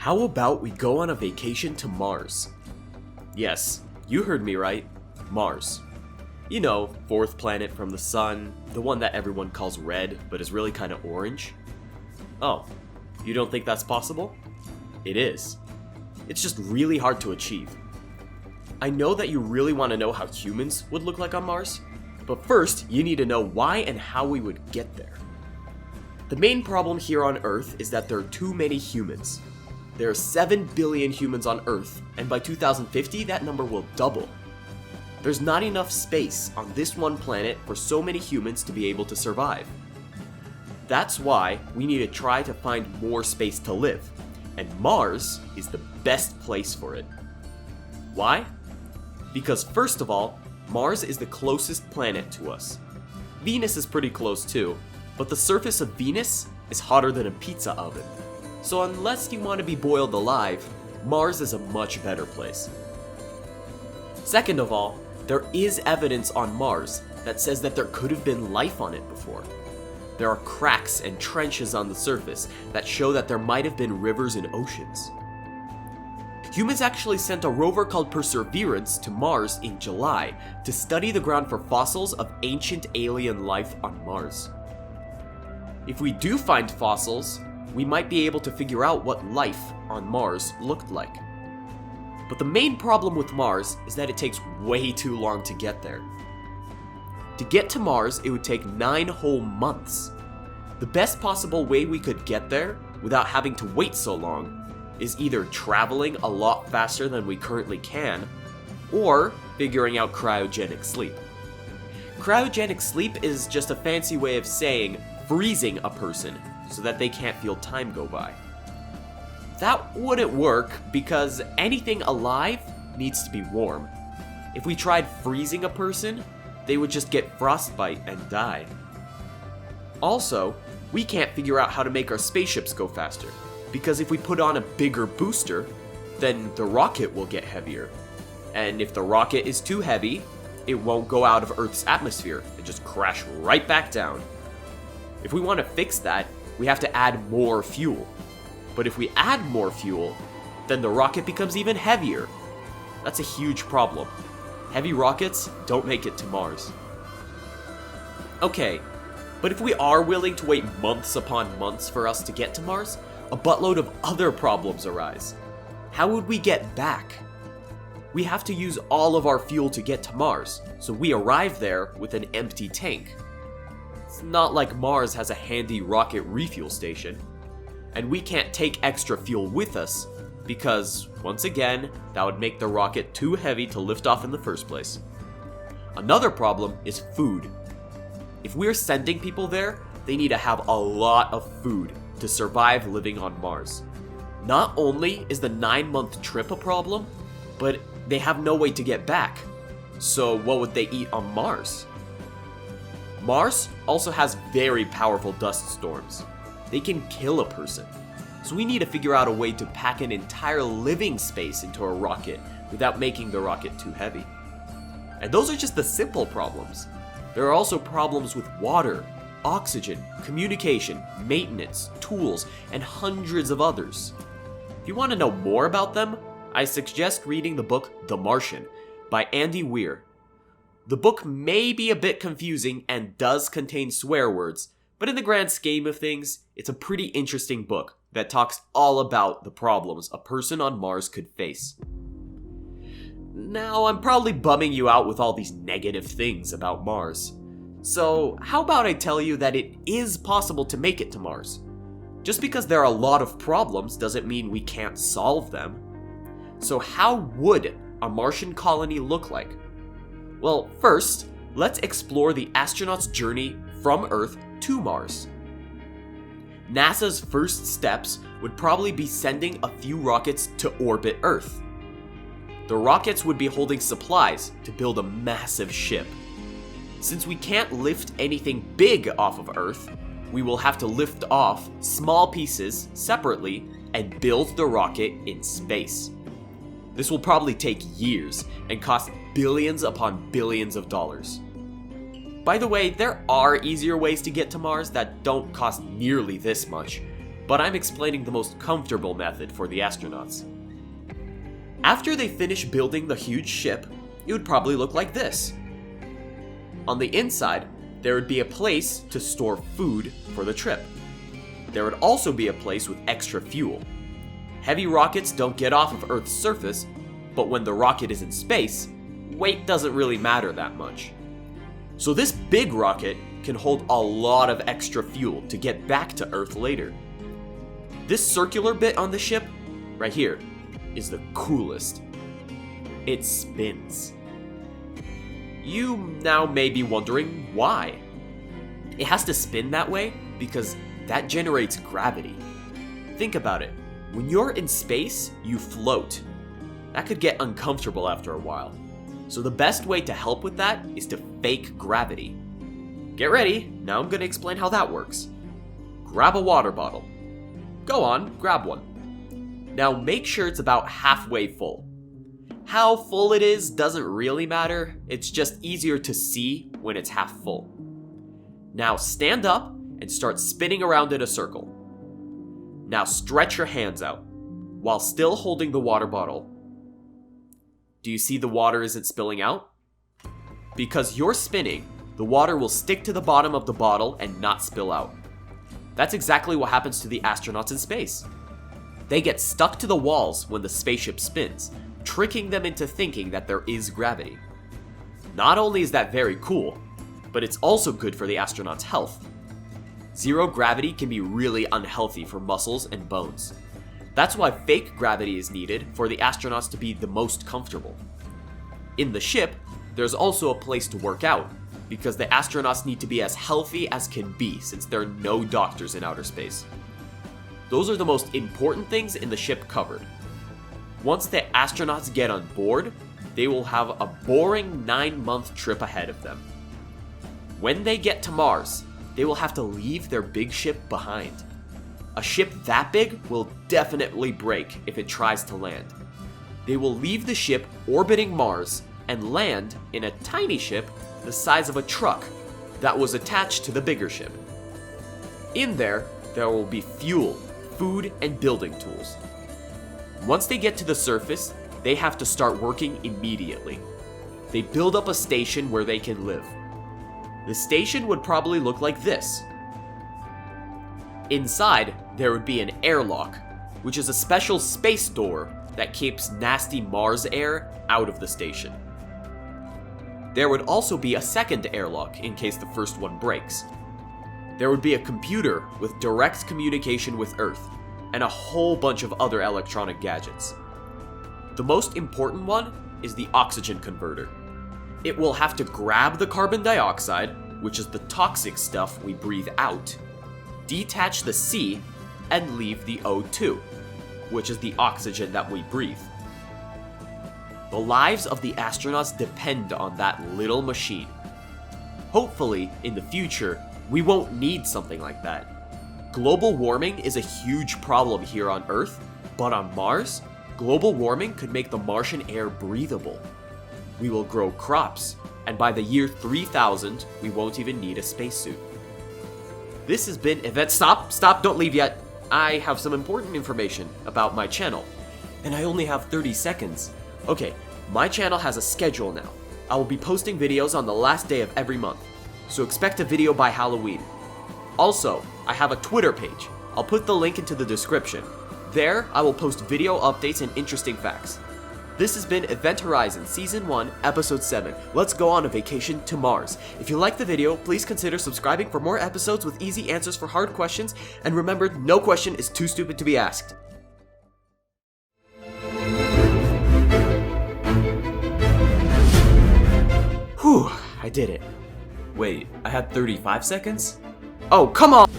How about we go on a vacation to Mars? Yes, you heard me right. Mars. You know, fourth planet from the sun, the one that everyone calls red, but is really kind of orange. Oh, you don't think that's possible? It is. It's just really hard to achieve. I know that you really want to know how humans would look like on Mars, but first you need to know why and how we would get there. The main problem here on Earth is that there are too many humans. There are 7 billion humans on Earth, and by 2050 that number will double. There's not enough space on this one planet for so many humans to be able to survive. That's why we need to try to find more space to live, and Mars is the best place for it. Why? Because first of all, Mars is the closest planet to us. Venus is pretty close too, but the surface of Venus is hotter than a pizza oven. So unless you want to be boiled alive, Mars is a much better place. Second of all, there is evidence on Mars that says that there could have been life on it before. There are cracks and trenches on the surface that show that there might have been rivers and oceans. Humans actually sent a rover called Perseverance to Mars in July to study the ground for fossils of ancient alien life on Mars. If we do find fossils, we might be able to figure out what life on Mars looked like. But the main problem with Mars is that it takes way too long to get there. To get to Mars, it would take 9 whole months. The best possible way we could get there without having to wait so long is either traveling a lot faster than we currently can, or figuring out cryogenic sleep. Cryogenic sleep is just a fancy way of saying freezing a person so that they can't feel time go by. That wouldn't work because anything alive needs to be warm. If we tried freezing a person, they would just get frostbite and die. Also, we can't figure out how to make our spaceships go faster, because if we put on a bigger booster, then the rocket will get heavier. And if the rocket is too heavy, it won't go out of Earth's atmosphere and just crash right back down. If we want to fix that, we have to add more fuel. But if we add more fuel, then the rocket becomes even heavier. That's a huge problem. Heavy rockets don't make it to Mars. Okay, but if we are willing to wait months upon months for us to get to Mars, a buttload of other problems arise. How would we get back? We have to use all of our fuel to get to Mars, so we arrive there with an empty tank. It's not like Mars has a handy rocket refuel station. And we can't take extra fuel with us, because, once again, that would make the rocket too heavy to lift off in the first place. Another problem is food. If we're sending people there, they need to have a lot of food to survive living on Mars. Not only is the 9-month trip a problem, but they have no way to get back. So what would they eat on Mars? Mars also has very powerful dust storms. They can kill a person. So we need to figure out a way to pack an entire living space into a rocket without making the rocket too heavy. And those are just the simple problems. There are also problems with water, oxygen, communication, maintenance, tools, and hundreds of others. If you want to know more about them, I suggest reading the book The Martian by Andy Weir. The book may be a bit confusing and does contain swear words, but in the grand scheme of things, it's a pretty interesting book that talks all about the problems a person on Mars could face. Now, I'm probably bumming you out with all these negative things about Mars. So, how about I tell you that it is possible to make it to Mars? Just because there are a lot of problems doesn't mean we can't solve them. So how would a Martian colony look like? Well, first, let's explore the astronauts' journey from Earth to Mars. NASA's first steps would probably be sending a few rockets to orbit Earth. The rockets would be holding supplies to build a massive ship. Since we can't lift anything big off of Earth, we will have to lift off small pieces separately and build the rocket in space. This will probably take years and cost billions upon billions of dollars. By the way, there are easier ways to get to Mars that don't cost nearly this much. but I'm explaining the most comfortable method for the astronauts. After they finish building the huge ship, it would probably look like this. On the inside, there would be a place to store food for the trip. There would also be a place with extra fuel. Heavy rockets don't get off of Earth's surface, but when the rocket is in space, weight doesn't really matter that much. So this big rocket can hold a lot of extra fuel to get back to Earth later. This circular bit on the ship, right here, is the coolest. It spins. You now may be wondering why. It has to spin that way because that generates gravity. Think about it. When you're in space, you float. That could get uncomfortable after a while. So the best way to help with that is to fake gravity. Get ready, now I'm going to explain how that works. Grab a water bottle. Go on, grab one. Now make sure it's about halfway full. How full it is doesn't really matter, it's just easier to see when it's half full. Now stand up and start spinning around in a circle. Now stretch your hands out, while still holding the water bottle. Do you see the water isn't spilling out? Because you're spinning, the water will stick to the bottom of the bottle and not spill out. That's exactly what happens to the astronauts in space. They get stuck to the walls when the spaceship spins, tricking them into thinking that there is gravity. Not only is that very cool, but it's also good for the astronauts' health. Zero gravity can be really unhealthy for muscles and bones. That's why fake gravity is needed for the astronauts to be the most comfortable. In the ship, there's also a place to work out, because the astronauts need to be as healthy as can be since there are no doctors in outer space. Those are the most important things in the ship covered. Once the astronauts get on board, they will have a boring 9-month trip ahead of them. When they get to Mars, they will have to leave their big ship behind. A ship that big will definitely break if it tries to land. They will leave the ship orbiting Mars and land in a tiny ship the size of a truck that was attached to the bigger ship. In there will be fuel, food, and building tools. Once they get to the surface, they have to start working immediately. They build up a station where they can live. The station would probably look like this. Inside, there would be an airlock, which is a special space door that keeps nasty Mars air out of the station. There would also be a second airlock in case the first one breaks. There would be a computer with direct communication with Earth, and a whole bunch of other electronic gadgets. The most important one is the oxygen converter. It will have to grab the carbon dioxide, which is the toxic stuff we breathe out, detach the C, and leave the O2, which is the oxygen that we breathe. The lives of the astronauts depend on that little machine. Hopefully, in the future, we won't need something like that. Global warming is a huge problem here on Earth, but on Mars, global warming could make the Martian air breathable. We will grow crops, and by the year 3000, we won't even need a spacesuit. This has been Event. Stop, don't leave yet. I have some important information about my channel, and I only have 30 seconds. Okay, my channel has a schedule now. I will be posting videos on the last day of every month, so expect a video by Halloween. Also, I have a Twitter page. I'll put the link into the description. There, I will post video updates and interesting facts. This has been Event Horizon Season 1, Episode 7. Let's go on a vacation to Mars. If you liked the video, please consider subscribing for more episodes with easy answers for hard questions, and remember, no question is too stupid to be asked. Whew, I did it. Wait, I had 35 seconds? Oh, come on!